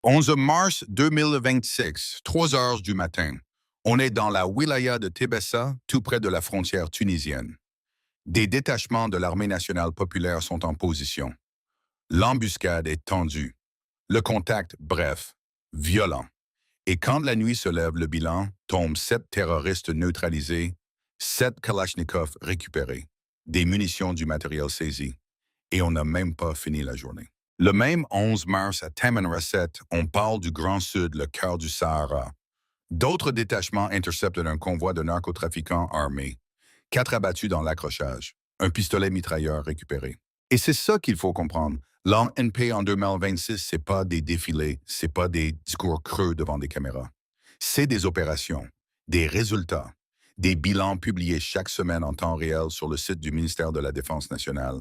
11 mars 2026, 3 heures du matin. On est dans la wilaya de Tébessa, tout près de la frontière tunisienne. Des détachements de l'armée nationale populaire sont en position. L'embuscade est tendue. Le contact, bref, violent. Et quand la nuit se lève, le bilan tombe 7 terroristes neutralisés, 7 Kalachnikov récupérés, des munitions du matériel saisi. Et on n'a même pas fini la journée. Le même 11 mars à Tamanrasset, on parle du Grand Sud, le cœur du Sahara. D'autres détachements interceptent un convoi de narcotrafiquants armés. 4 abattus dans l'accrochage. Un pistolet mitrailleur récupéré. Et c'est ça qu'il faut comprendre. L'ANP en 2026, c'est pas des défilés, c'est pas des discours creux devant des caméras. C'est des opérations, des résultats, des bilans publiés chaque semaine en temps réel sur le site du ministère de la Défense nationale,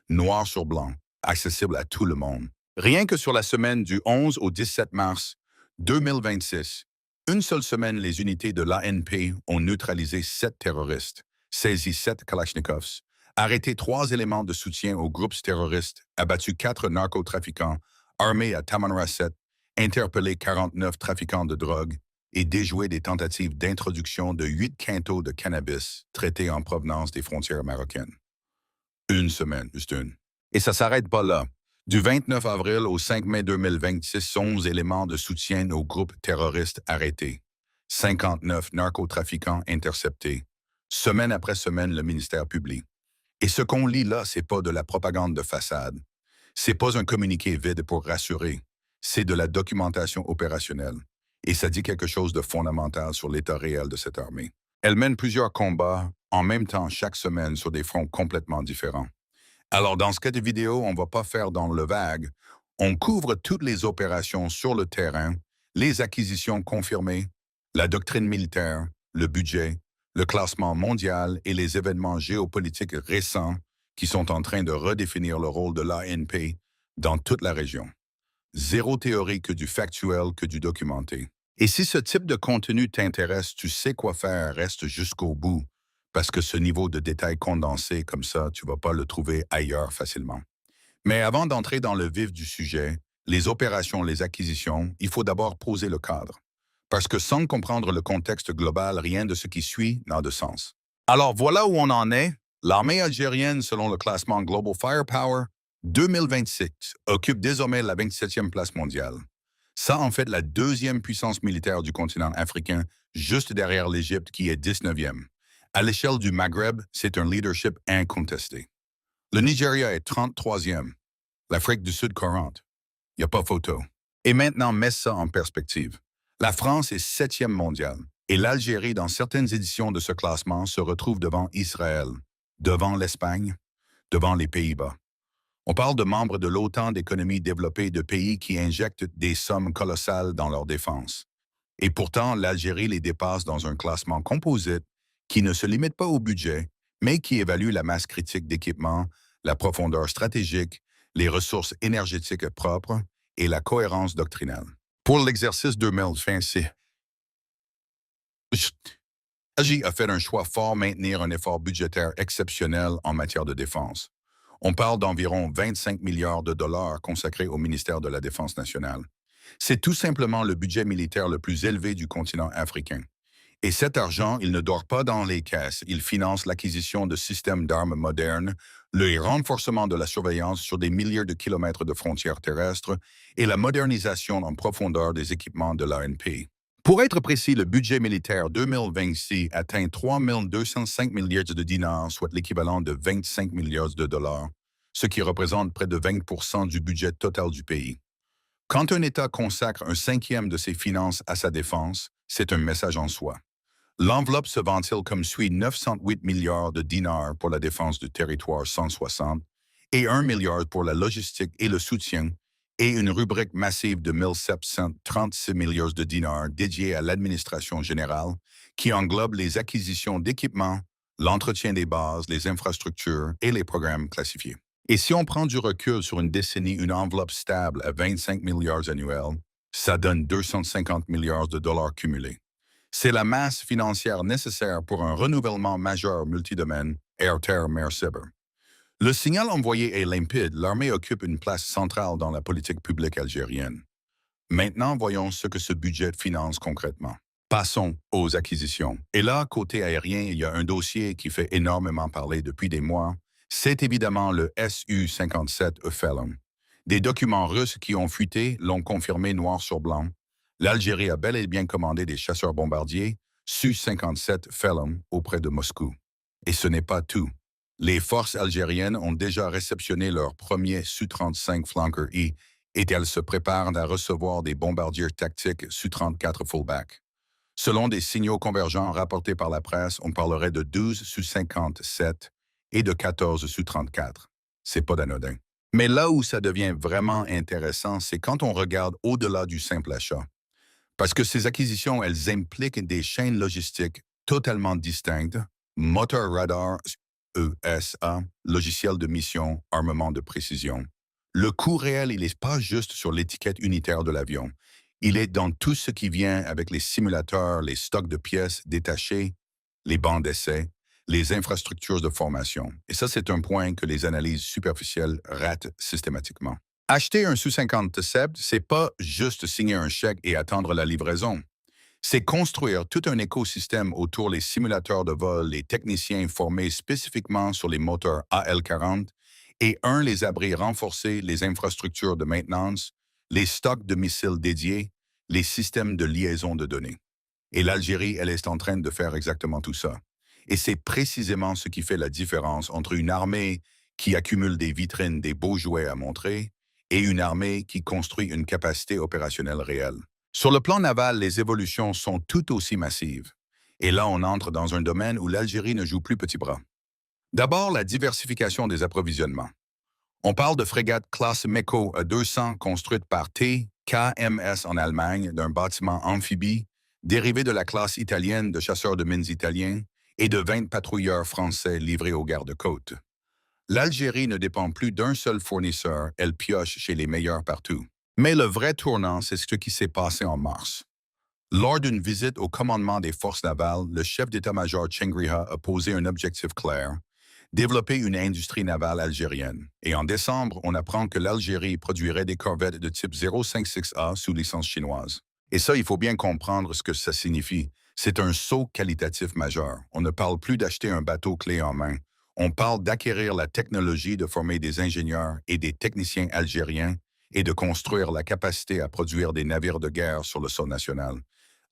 noir sur blanc, accessible à tout le monde. Rien que sur la semaine du 11 au 17 mars 2026, une seule semaine, les unités de l'ANP ont neutralisé 7 terroristes, saisi 7 Kalachnikovs, arrêté 3 éléments de soutien aux groupes terroristes, abattu 4 narcotrafiquants, armés à Tamanrasset, interpellé 49 trafiquants de drogue et déjoué des tentatives d'introduction de 8 quintaux de cannabis traités en provenance des frontières marocaines. Une semaine, juste une. Et ça s'arrête pas là. Du 29 avril au 5 mai 2026, 11 éléments de soutien aux groupes terroristes arrêtés. 59 narcotrafiquants interceptés. Semaine après semaine, le ministère publie. Et ce qu'on lit là, c'est pas de la propagande de façade. C'est pas un communiqué vide pour rassurer. C'est de la documentation opérationnelle. Et ça dit quelque chose de fondamental sur l'état réel de cette armée. Elle mène plusieurs combats en même temps chaque semaine sur des fronts complètement différents. Alors, dans ce cas de vidéo, on ne va pas faire dans le vague. On couvre toutes les opérations sur le terrain, les acquisitions confirmées, la doctrine militaire, le budget, le classement mondial et les événements géopolitiques récents qui sont en train de redéfinir le rôle de l'ANP dans toute la région. Zéro théorie que du factuel, que du documenté. Et si ce type de contenu t'intéresse, tu sais quoi faire, reste jusqu'au bout, parce que ce niveau de détail condensé comme ça, tu vas pas le trouver ailleurs facilement. Mais avant d'entrer dans le vif du sujet, les opérations, les acquisitions, il faut d'abord poser le cadre. Parce que sans comprendre le contexte global, rien de ce qui suit n'a de sens. Alors voilà où on en est. L'armée algérienne, selon le classement Global Firepower, 2026 occupe désormais la 27e place mondiale. Ça en fait la deuxième puissance militaire du continent africain, juste derrière l'Égypte qui est 19e. À l'échelle du Maghreb, c'est un leadership incontesté. Le Nigeria est 33e, l'Afrique du Sud 40. Il n'y a pas photo. Et maintenant, mets ça en perspective. La France est 7e mondiale et l'Algérie, dans certaines éditions de ce classement, se retrouve devant Israël, devant l'Espagne, devant les Pays-Bas. On parle de membres de l'OTAN d'économies développées de pays qui injectent des sommes colossales dans leur défense. Et pourtant, l'Algérie les dépasse dans un classement composite qui ne se limite pas au budget, mais qui évalue la masse critique d'équipement, la profondeur stratégique, les ressources énergétiques propres et la cohérence doctrinale. Pour l'exercice 2026, l'Algérie a fait un choix fort maintenir un effort budgétaire exceptionnel en matière de défense. On parle d'environ 25 milliards de dollars consacrés au ministère de la Défense nationale. C'est tout simplement le budget militaire le plus élevé du continent africain. Et cet argent, il ne dort pas dans les caisses. Il finance l'acquisition de systèmes d'armes modernes, le renforcement de la surveillance sur des milliers de kilomètres de frontières terrestres et la modernisation en profondeur des équipements de l'ANP. Pour être précis, le budget militaire 2026 atteint 3 205 milliards de dinars, soit l'équivalent de 25 milliards de dollars, ce qui représente près de 20% du budget total du pays. Quand un État consacre un cinquième de ses finances à sa défense, c'est un message en soi. L'enveloppe se ventile comme suit 908 milliards de dinars pour la défense du territoire 160 et 1 milliard pour la logistique et le soutien et une rubrique massive de 1736 milliards de dinars dédiée à l'administration générale qui englobe les acquisitions d'équipements, l'entretien des bases, les infrastructures et les programmes classifiés. Et si on prend du recul sur une décennie, une enveloppe stable à 25 milliards annuels, ça donne 250 milliards de dollars cumulés. C'est la masse financière nécessaire pour un renouvellement majeur multidomaine, air, terre, mer, cyber. Le signal envoyé est limpide, l'armée occupe une place centrale dans la politique publique algérienne. Maintenant, voyons ce que ce budget finance concrètement. Passons aux acquisitions. Et là, côté aérien, il y a un dossier qui fait énormément parler depuis des mois. C'est évidemment le Su-57 Phelim. Des documents russes qui ont fuité l'ont confirmé noir sur blanc. L'Algérie a bel et bien commandé des chasseurs bombardiers Su-57 Phelim auprès de Moscou. Et ce n'est pas tout. Les forces algériennes ont déjà réceptionné leur premier Su-35 Flanker E et elles se préparent à recevoir des bombardiers tactiques Su-34 Fullback. Selon des signaux convergents rapportés par la presse, on parlerait de 12 Su-57 et de 14 Su-34. C'est pas d'anodin. Mais là où ça devient vraiment intéressant, c'est quand on regarde au-delà du simple achat. Parce que ces acquisitions, elles impliquent des chaînes logistiques totalement distinctes, moteur radar, ESA, logiciel de mission, armement de précision. Le coût réel, il n'est pas juste sur l'étiquette unitaire de l'avion. Il est dans tout ce qui vient avec les simulateurs, les stocks de pièces détachées, les bancs d'essai, les infrastructures de formation. Et ça, c'est un point que les analyses superficielles ratent systématiquement. Acheter un Su-57, c'est pas juste signer un chèque et attendre la livraison. C'est construire tout un écosystème autour des simulateurs de vol, les techniciens formés spécifiquement sur les moteurs AL40 et les abris renforcés, les infrastructures de maintenance, les stocks de missiles dédiés, les systèmes de liaison de données. Et l'Algérie, elle est en train de faire exactement tout ça. Et c'est précisément ce qui fait la différence entre une armée qui accumule des vitrines, des beaux jouets à montrer, et une armée qui construit une capacité opérationnelle réelle. Sur le plan naval, les évolutions sont tout aussi massives. Et là, on entre dans un domaine où l'Algérie ne joue plus petit bras. D'abord, la diversification des approvisionnements. On parle de frégates classe Meko à 200 construites par TKMS en Allemagne, d'un bâtiment amphibie, dérivé de la classe italienne de chasseurs de mines italiens et de 20 patrouilleurs français livrés aux gardes-côtes. L'Algérie ne dépend plus d'un seul fournisseur, elle pioche chez les meilleurs partout. Mais le vrai tournant, c'est ce qui s'est passé en mars. Lors d'une visite au commandement des forces navales, le chef d'état-major Chengriha a posé un objectif clair, développer une industrie navale algérienne. Et en décembre, on apprend que l'Algérie produirait des corvettes de type 056A sous licence chinoise. Et ça, il faut bien comprendre ce que ça signifie. C'est un saut qualitatif majeur. On ne parle plus d'acheter un bateau clé en main. On parle d'acquérir la technologie de former des ingénieurs et des techniciens algériens et de construire la capacité à produire des navires de guerre sur le sol national.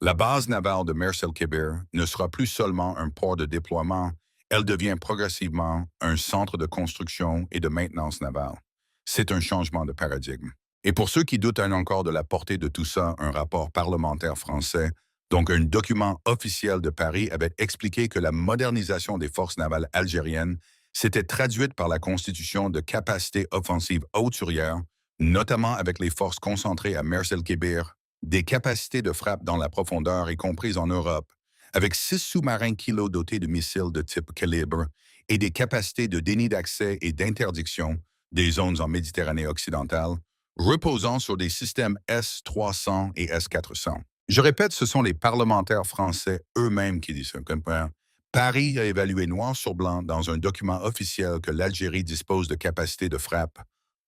La base navale de Mers el-Kébir ne sera plus seulement un port de déploiement, elle devient progressivement un centre de construction et de maintenance navale. C'est un changement de paradigme. Et pour ceux qui doutent encore de la portée de tout ça, un rapport parlementaire français, donc un document officiel de Paris, avait expliqué que la modernisation des forces navales algériennes s'était traduite par la constitution de capacités offensives hauturières, notamment avec les forces concentrées à Mers el-Kébir, des capacités de frappe dans la profondeur, y compris en Europe, avec 6 sous-marins kilos dotés de missiles de type calibre et des capacités de déni d'accès et d'interdiction des zones en Méditerranée occidentale, reposant sur des systèmes S-300 et S-400. Je répète, ce sont les parlementaires français eux-mêmes qui disent ça. Paris a évalué noir sur blanc dans un document officiel que l'Algérie dispose de capacités de frappe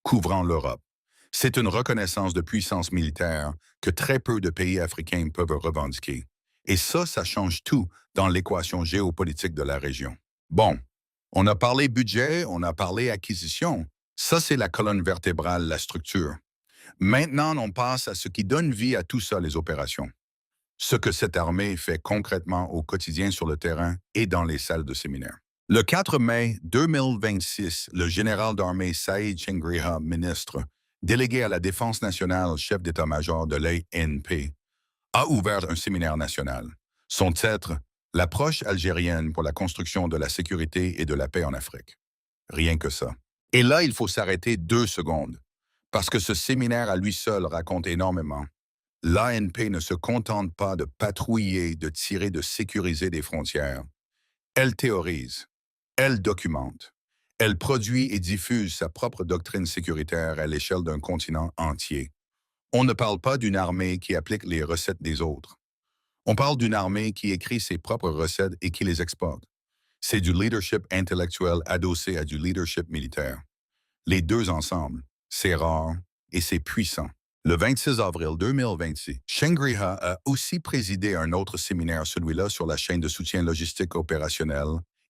couvrant l'Europe. C'est une reconnaissance de puissance militaire que très peu de pays africains peuvent revendiquer. Et ça change tout dans l'équation géopolitique de la région. Bon, on a parlé budget, on a parlé acquisition. Ça, c'est la colonne vertébrale, la structure. Maintenant, on passe à ce qui donne vie à tout ça, les opérations. Ce que cette armée fait concrètement au quotidien sur le terrain et dans les salles de séminaire. Le 4 mai 2026, le général d'armée Saïd Chengriha, ministre, délégué à la Défense nationale, chef d'état-major de l'ANP, a ouvert un séminaire national. Son titre, L'approche algérienne pour la construction de la sécurité et de la paix en Afrique. Rien que ça. Et là, il faut s'arrêter 2 secondes, parce que ce séminaire à lui seul raconte énormément. L'ANP ne se contente pas de patrouiller, de tirer, de sécuriser des frontières. Elle théorise, elle documente, elle produit et diffuse sa propre doctrine sécuritaire à l'échelle d'un continent entier. On ne parle pas d'une armée qui applique les recettes des autres. On parle d'une armée qui écrit ses propres recettes et qui les exporte. C'est du leadership intellectuel adossé à du leadership militaire. Les deux ensemble, c'est rare et c'est puissant. Le 26 avril 2026, Shengriha a aussi présidé un autre séminaire, celui-là sur la chaîne de soutien logistique opérationnel,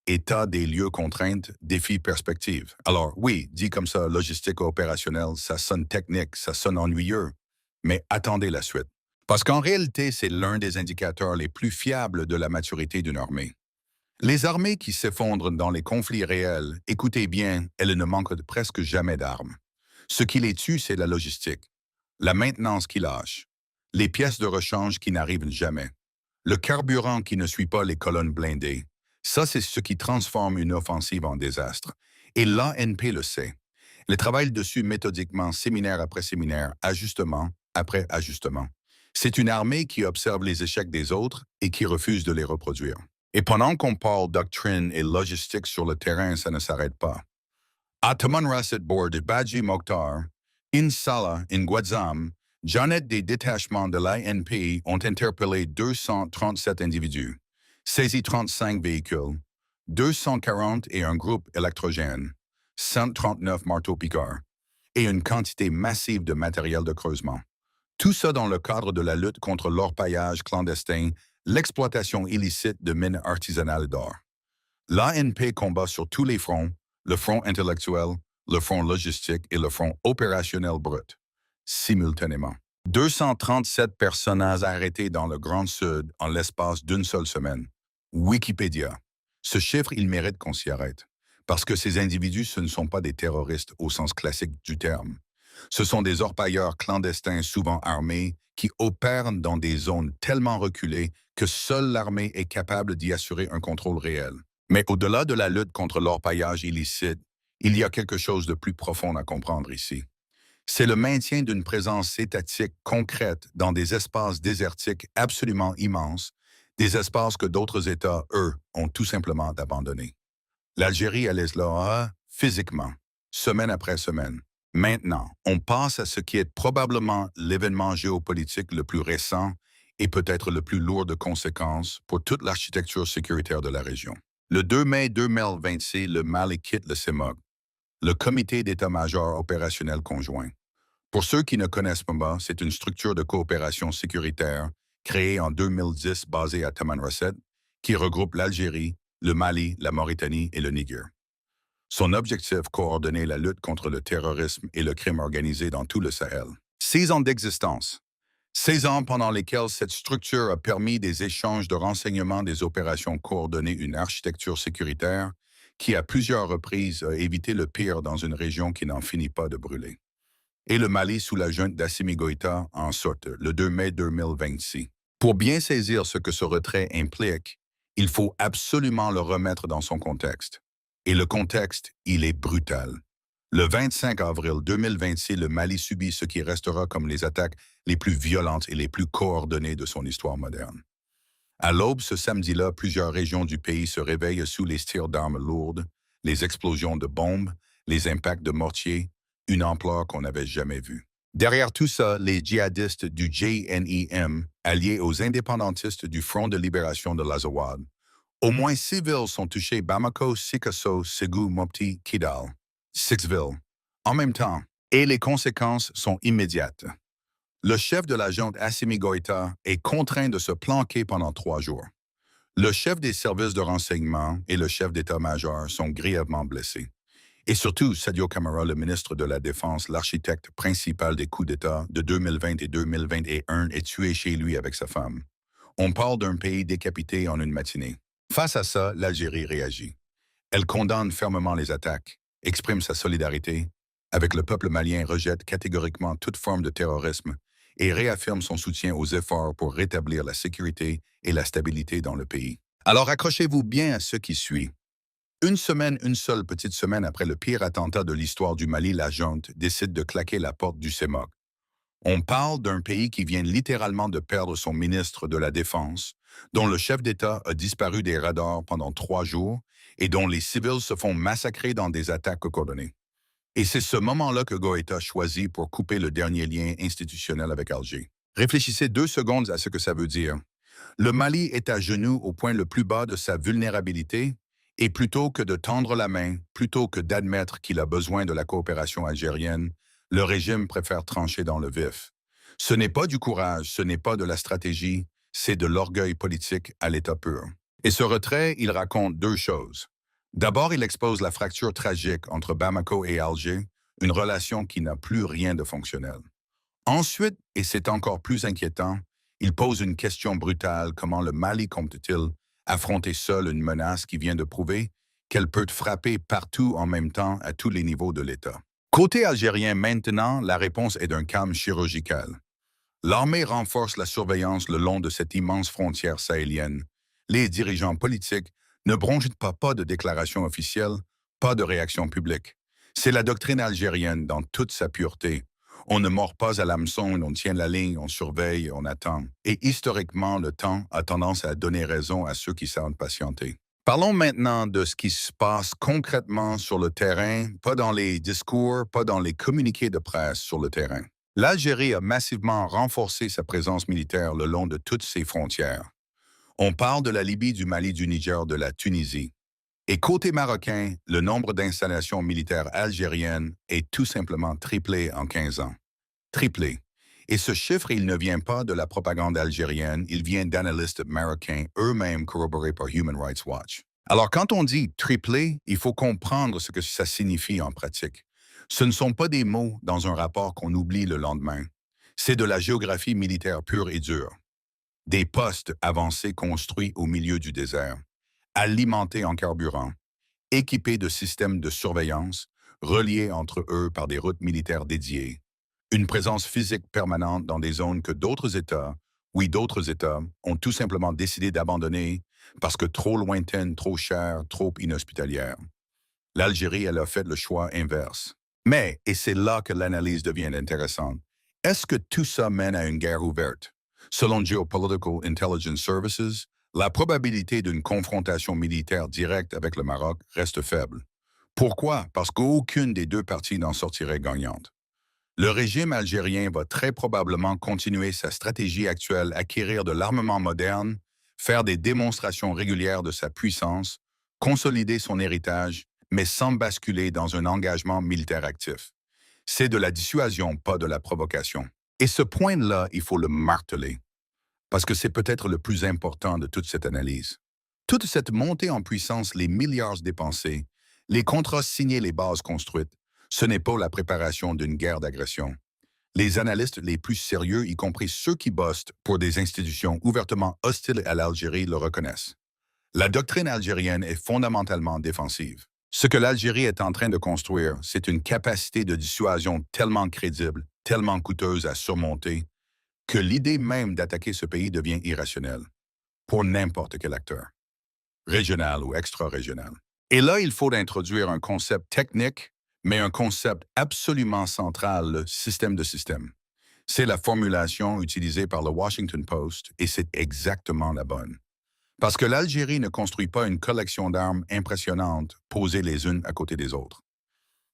état des lieux contraintes, défis perspectives. Alors oui, dit comme ça, logistique opérationnelle, ça sonne technique, ça sonne ennuyeux, mais attendez la suite. Parce qu'en réalité, c'est l'un des indicateurs les plus fiables de la maturité d'une armée. Les armées qui s'effondrent dans les conflits réels, écoutez bien, elles ne manquent presque jamais d'armes. Ce qui les tue, c'est la logistique, la maintenance qui lâche, les pièces de rechange qui n'arrivent jamais, le carburant qui ne suit pas les colonnes blindées. Ça, c'est ce qui transforme une offensive en désastre. Et l'ANP le sait. Elle travaille dessus méthodiquement, séminaire après séminaire, ajustement après ajustement. C'est une armée qui observe les échecs des autres et qui refuse de les reproduire. Et pendant qu'on parle doctrine et logistique sur le terrain, ça ne s'arrête pas. À Tamanrasset Board de Badji Mokhtar, Insala, in Guadzam, Janet des détachements de l'INP ont interpellé 237 individus, saisi 35 véhicules, 240 et un groupe électrogène, 139 marteaux-piqueurs et une quantité massive de matériel de creusement. Tout ça dans le cadre de la lutte contre l'orpaillage clandestin, l'exploitation illicite de mines artisanales d'or. L'ANP combat sur tous les fronts, le front intellectuel, le front logistique et le front opérationnel brut, simultanément. 237 personnes arrêtées dans le Grand Sud en l'espace d'une seule semaine. Wikipédia. Ce chiffre, il mérite qu'on s'y arrête. Parce que ces individus, ce ne sont pas des terroristes au sens classique du terme. Ce sont des orpailleurs clandestins souvent armés qui opèrent dans des zones tellement reculées que seule l'armée est capable d'y assurer un contrôle réel. Mais au-delà de la lutte contre l'orpaillage illicite, il y a quelque chose de plus profond à comprendre ici. C'est le maintien d'une présence étatique concrète dans des espaces désertiques absolument immenses, des espaces que d'autres États, eux, ont tout simplement abandonnés. L'Algérie, elle est là, physiquement, semaine après semaine. Maintenant, on passe à ce qui est probablement l'événement géopolitique le plus récent et peut-être le plus lourd de conséquences pour toute l'architecture sécuritaire de la région. Le 2 mai 2026, le Mali quitte le CEMOG, le Comité d'état-major opérationnel conjoint. Pour ceux qui ne connaissent pas, c'est une structure de coopération sécuritaire créée en 2010 basée à Tamanrasset qui regroupe l'Algérie, le Mali, la Mauritanie et le Niger. Son objectif, coordonner la lutte contre le terrorisme et le crime organisé dans tout le Sahel. 6 ans d'existence. 16 ans pendant lesquels cette structure a permis des échanges de renseignements, des opérations coordonnées, une architecture sécuritaire qui, à plusieurs reprises, a évité le pire dans une région qui n'en finit pas de brûler. Et le Mali sous la junte d'Assimi Goïta en sorte le 2 mai 2026. Pour bien saisir ce que ce retrait implique, il faut absolument le remettre dans son contexte. Et le contexte, il est brutal. Le 25 avril 2026, le Mali subit ce qui restera comme les attaques les plus violentes et les plus coordonnées de son histoire moderne. À l'aube, ce samedi-là, plusieurs régions du pays se réveillent sous les tirs d'armes lourdes, les explosions de bombes, les impacts de mortiers, une ampleur qu'on n'avait jamais vue. Derrière tout ça, les djihadistes du JNIM, alliés aux indépendantistes du Front de libération de l'Azawad. Au moins 6 villes sont touchées: Bamako, Sikasso, Ségou, Mopti, Kidal. 6 villes. En même temps, et les conséquences sont immédiates. Le chef de la junte Assimi Goïta est contraint de se planquer pendant 3 jours. Le chef des services de renseignement et le chef d'état-major sont grièvement blessés. Et surtout, Sadio Camara, le ministre de la Défense, l'architecte principal des coups d'État de 2020 et 2021, est tué chez lui avec sa femme. On parle d'un pays décapité en une matinée. Face à ça, l'Algérie réagit. Elle condamne fermement les attaques, exprime sa solidarité, avec le peuple malien rejette catégoriquement toute forme de terrorisme et réaffirme son soutien aux efforts pour rétablir la sécurité et la stabilité dans le pays. Alors accrochez-vous bien à ce qui suit. Une seule petite semaine après le pire attentat de l'histoire du Mali, la junte décide de claquer la porte du CEMOG. On parle d'un pays qui vient littéralement de perdre son ministre de la Défense, dont le chef d'État a disparu des radars pendant 3 jours et dont les civils se font massacrer dans des attaques coordonnées. Et c'est ce moment-là que Goïta choisit pour couper le dernier lien institutionnel avec Alger. Réfléchissez 2 secondes à ce que ça veut dire. Le Mali est à genoux au point le plus bas de sa vulnérabilité, et plutôt que de tendre la main, plutôt que d'admettre qu'il a besoin de la coopération algérienne, le régime préfère trancher dans le vif. Ce n'est pas du courage, ce n'est pas de la stratégie, c'est de l'orgueil politique à l'état pur. Et ce retrait, il raconte deux choses. D'abord, il expose la fracture tragique entre Bamako et Alger, une relation qui n'a plus rien de fonctionnel. Ensuite, et c'est encore plus inquiétant, il pose une question brutale: comment le Mali compte-t-il affronter seul une menace qui vient de prouver qu'elle peut frapper partout en même temps à tous les niveaux de l'État? Côté algérien maintenant, la réponse est d'un calme chirurgical. L'armée renforce la surveillance le long de cette immense frontière sahélienne. Les dirigeants politiques ne bronchent pas de déclarations officielles, pas de réaction publique. C'est la doctrine algérienne dans toute sa pureté. On ne mord pas à l'hameçon, on tient la ligne, on surveille, on attend. Et historiquement, le temps a tendance à donner raison à ceux qui savent patienter. Parlons maintenant de ce qui se passe concrètement sur le terrain, pas dans les discours, pas dans les communiqués de presse sur le terrain. L'Algérie a massivement renforcé sa présence militaire le long de toutes ses frontières. On parle de la Libye, du Mali, du Niger, de la Tunisie. Et côté marocain, le nombre d'installations militaires algériennes est tout simplement triplé en 15 ans. Triplé. Et ce chiffre, il ne vient pas de la propagande algérienne, il vient d'analystes marocains eux-mêmes corroborés par Human Rights Watch. Alors quand on dit triplé, il faut comprendre ce que ça signifie en pratique. Ce ne sont pas des mots dans un rapport qu'on oublie le lendemain. C'est de la géographie militaire pure et dure. Des postes avancés construits au milieu du désert, alimentés en carburant, équipés de systèmes de surveillance, reliés entre eux par des routes militaires dédiées, une présence physique permanente dans des zones que d'autres États, oui d'autres États, ont tout simplement décidé d'abandonner parce que trop lointaines, trop chères, trop inhospitalières. L'Algérie, elle a fait le choix inverse. Mais, et c'est là que l'analyse devient intéressante, est-ce que tout ça mène à une guerre ouverte? Selon Geopolitical Intelligence Services, la probabilité d'une confrontation militaire directe avec le Maroc reste faible. Pourquoi? Parce qu'aucune des deux parties n'en sortirait gagnante. Le régime algérien va très probablement continuer sa stratégie actuelle, acquérir de l'armement moderne, faire des démonstrations régulières de sa puissance, consolider son héritage, mais sans basculer dans un engagement militaire actif. C'est de la dissuasion, pas de la provocation. Et ce point-là, il faut le marteler, parce que c'est peut-être le plus important de toute cette analyse. Toute cette montée en puissance, les milliards dépensés, les contrats signés, les bases construites, ce n'est pas la préparation d'une guerre d'agression. Les analystes les plus sérieux, y compris ceux qui bossent pour des institutions ouvertement hostiles à l'Algérie, le reconnaissent. La doctrine algérienne est fondamentalement défensive. Ce que l'Algérie est en train de construire, c'est une capacité de dissuasion tellement crédible, tellement coûteuse à surmonter, que l'idée même d'attaquer ce pays devient irrationnelle, pour n'importe quel acteur, régional ou extra-régional. Et là, il faut introduire un concept technique, mais un concept absolument central, le système de système. C'est la formulation utilisée par le Washington Post, et c'est exactement la bonne. Parce que l'Algérie ne construit pas une collection d'armes impressionnantes posées les unes à côté des autres.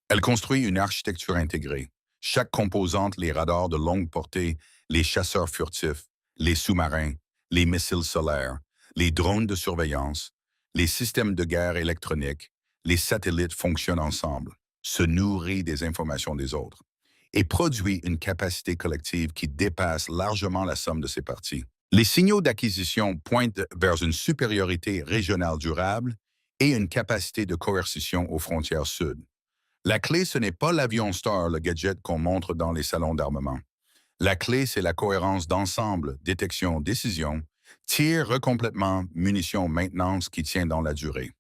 Elle construit une architecture intégrée. Chaque composante, les radars de longue portée, les chasseurs furtifs, les sous-marins, les missiles solaires, les drones de surveillance, les systèmes de guerre électroniques, les satellites fonctionnent ensemble, se nourrissent des informations des autres et produit une capacité collective qui dépasse largement la somme de ses parties. Les signaux d'acquisition pointent vers une supériorité régionale durable et une capacité de coercition aux frontières sud. La clé, ce n'est pas l'avion Star, le gadget qu'on montre dans les salons d'armement. La clé, c'est la cohérence d'ensemble, détection, décision, tir, recomplètement, munitions, maintenance qui tient dans la durée.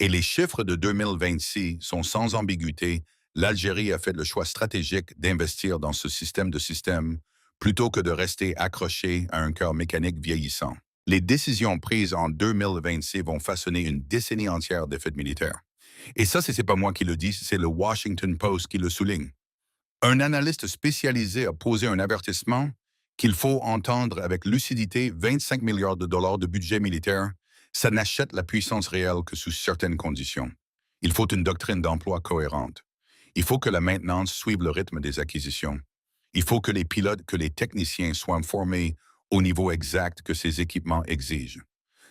Et les chiffres de 2026 sont sans ambiguïté. L'Algérie a fait le choix stratégique d'investir dans ce système de systèmes plutôt que de rester accroché à un cœur mécanique vieillissant. Les décisions prises en 2026 vont façonner une décennie entière d'effets militaires. Et ça, c'est pas moi qui le dis, c'est le Washington Post qui le souligne. Un analyste spécialisé a posé un avertissement qu'il faut entendre avec lucidité: 25 milliards de dollars de budget militaire, ça n'achète la puissance réelle que sous certaines conditions. Il faut une doctrine d'emploi cohérente. Il faut que la maintenance suive le rythme des acquisitions. Il faut que les pilotes, que les techniciens soient formés au niveau exact que ces équipements exigent.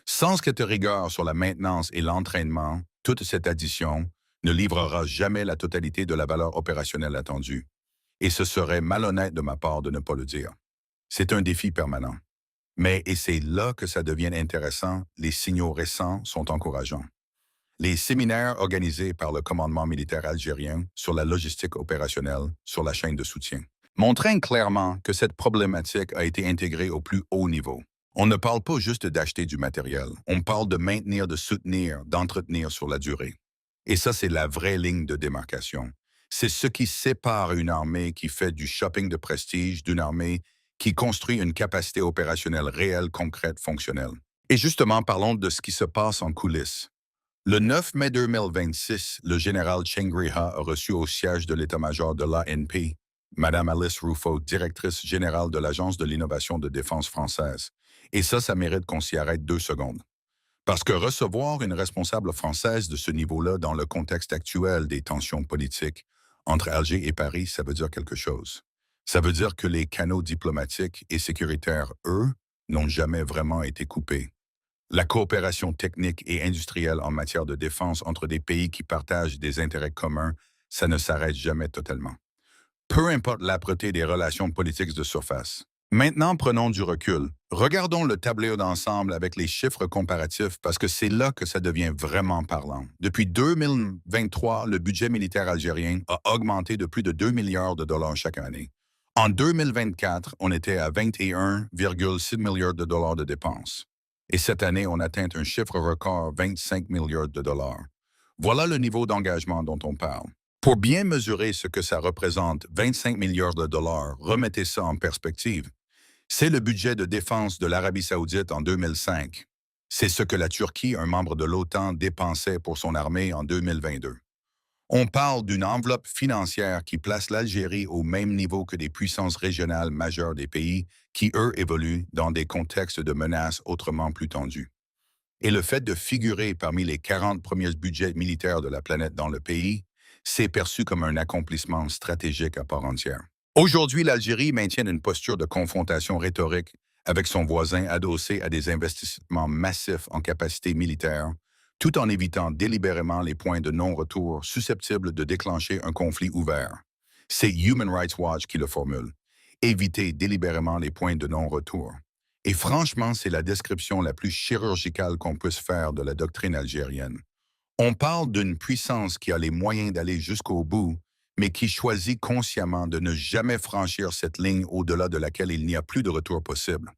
Sans cette rigueur sur la maintenance et l'entraînement, toute cette addition ne livrera jamais la totalité de la valeur opérationnelle attendue. Et ce serait malhonnête de ma part de ne pas le dire. C'est un défi permanent. Mais, et c'est là que ça devient intéressant, les signaux récents sont encourageants. Les séminaires organisés par le commandement militaire algérien sur la logistique opérationnelle sur la chaîne de soutien montrent clairement que cette problématique a été intégrée au plus haut niveau. On ne parle pas juste d'acheter du matériel, on parle de maintenir, de soutenir, d'entretenir sur la durée. Et ça, c'est la vraie ligne de démarcation. C'est ce qui sépare une armée qui fait du shopping de prestige d'une armée qui construit une capacité opérationnelle réelle, concrète, fonctionnelle. Et justement, parlons de ce qui se passe en coulisses. Le 9 mai 2026, le général Chengriha a reçu au siège de l'état-major de l'ANP Madame Alice Rufo, directrice générale de l'Agence de l'innovation de défense française. Et ça mérite qu'on s'y arrête 2 secondes. Parce que recevoir une responsable française de ce niveau-là dans le contexte actuel des tensions politiques entre Alger et Paris, ça veut dire quelque chose. Ça veut dire que les canaux diplomatiques et sécuritaires, eux, n'ont jamais vraiment été coupés. La coopération technique et industrielle en matière de défense entre des pays qui partagent des intérêts communs, ça ne s'arrête jamais totalement. Peu importe l'âpreté des relations politiques de surface. Maintenant, prenons du recul. Regardons le tableau d'ensemble avec les chiffres comparatifs parce que c'est là que ça devient vraiment parlant. Depuis 2023, le budget militaire algérien a augmenté de plus de 2 milliards de dollars chaque année. En 2024, on était à 21,6 milliards de dollars de dépenses. Et cette année, on atteint un chiffre record, 25 milliards de dollars. Voilà le niveau d'engagement dont on parle. Pour bien mesurer ce que ça représente, 25 milliards de dollars, remettez ça en perspective. C'est le budget de défense de l'Arabie saoudite en 2005. C'est ce que la Turquie, un membre de l'OTAN, dépensait pour son armée en 2022. On parle d'une enveloppe financière qui place l'Algérie au même niveau que des puissances régionales majeures des pays qui, eux, évoluent dans des contextes de menaces autrement plus tendus. Et le fait de figurer parmi les 40 premiers budgets militaires de la planète dans le pays, c'est perçu comme un accomplissement stratégique à part entière. Aujourd'hui, l'Algérie maintient une posture de confrontation rhétorique avec son voisin adossé à des investissements massifs en capacité militaire, tout en évitant délibérément les points de non-retour susceptibles de déclencher un conflit ouvert. C'est Human Rights Watch qui le formule. Éviter délibérément les points de non-retour. Et franchement, c'est la description la plus chirurgicale qu'on puisse faire de la doctrine algérienne. On parle d'une puissance qui a les moyens d'aller jusqu'au bout, mais qui choisit consciemment de ne jamais franchir cette ligne au-delà de laquelle il n'y a plus de retour possible.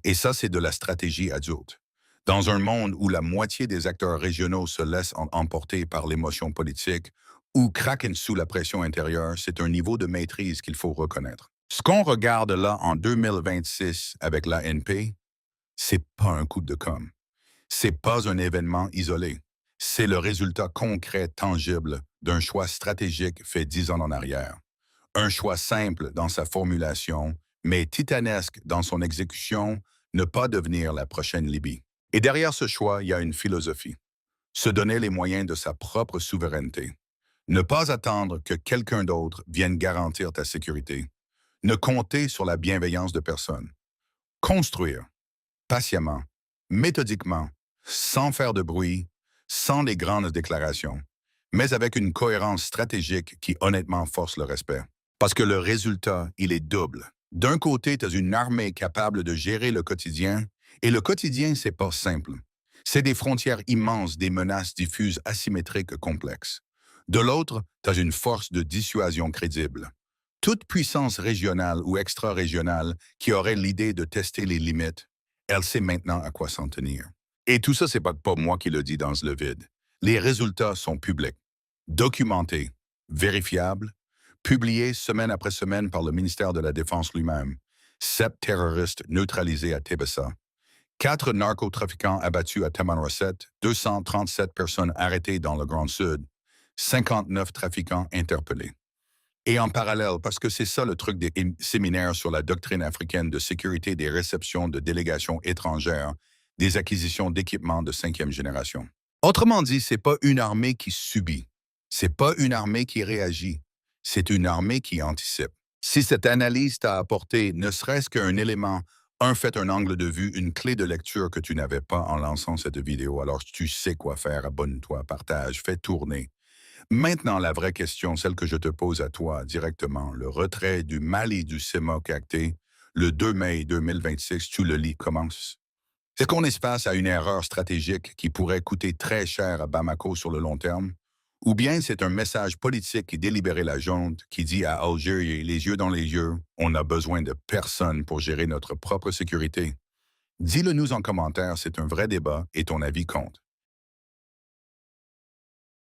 Et ça, c'est de la stratégie adulte. Dans un monde où la moitié des acteurs régionaux se laissent emporter par l'émotion politique ou craquent sous la pression intérieure, c'est un niveau de maîtrise qu'il faut reconnaître. Ce qu'on regarde là en 2026 avec l'ANP, c'est pas un coup de com'. C'est pas un événement isolé. C'est le résultat concret, tangible, d'un choix stratégique fait 10 ans en arrière. Un choix simple dans sa formulation, mais titanesque dans son exécution, ne pas devenir la prochaine Libye. Et derrière ce choix, il y a une philosophie. Se donner les moyens de sa propre souveraineté. Ne pas attendre que quelqu'un d'autre vienne garantir ta sécurité. Ne compter sur la bienveillance de personne. Construire, patiemment, méthodiquement, sans faire de bruit, sans les grandes déclarations, mais avec une cohérence stratégique qui honnêtement force le respect. Parce que le résultat, il est double. D'un côté, tu as une armée capable de gérer le quotidien, et le quotidien, c'est pas simple. C'est des frontières immenses, des menaces diffuses, asymétriques, complexes. De l'autre, tu as une force de dissuasion crédible. Toute puissance régionale ou extra-régionale qui aurait l'idée de tester les limites, elle sait maintenant à quoi s'en tenir. Et tout ça, c'est pas moi qui le dis dans le vide. Les résultats sont publics, documentés, vérifiables, publiés semaine après semaine par le ministère de la Défense lui-même. 7 terroristes neutralisés à Tébessa, 4 narcotrafiquants abattus à Tamanrasset, 237 personnes arrêtées dans le Grand Sud, 59 trafiquants interpellés. Et en parallèle, parce que c'est ça le truc des séminaires sur la doctrine africaine de sécurité des réceptions de délégations étrangères, des acquisitions d'équipements de 5e génération. Autrement dit, c'est pas une armée qui subit, c'est pas une armée qui réagit, c'est une armée qui anticipe. Si cette analyse t'a apporté ne serait-ce qu'un élément, un angle de vue, une clé de lecture que tu n'avais pas en lançant cette vidéo, alors tu sais quoi faire, abonne-toi, partage, fais tourner. Maintenant, la vraie question, celle que je te pose à toi directement, le retrait du Mali du CEMOC acté, le 2 mai 2026, tu le lis, commence. Est-ce qu'on est face à une erreur stratégique qui pourrait coûter très cher à Bamako sur le long terme? Ou bien c'est un message politique qui délibéré la junte, qui dit à Alger, les yeux dans les yeux, on n'a besoin de personne pour gérer notre propre sécurité? Dis-le nous en commentaire, c'est un vrai débat et ton avis compte.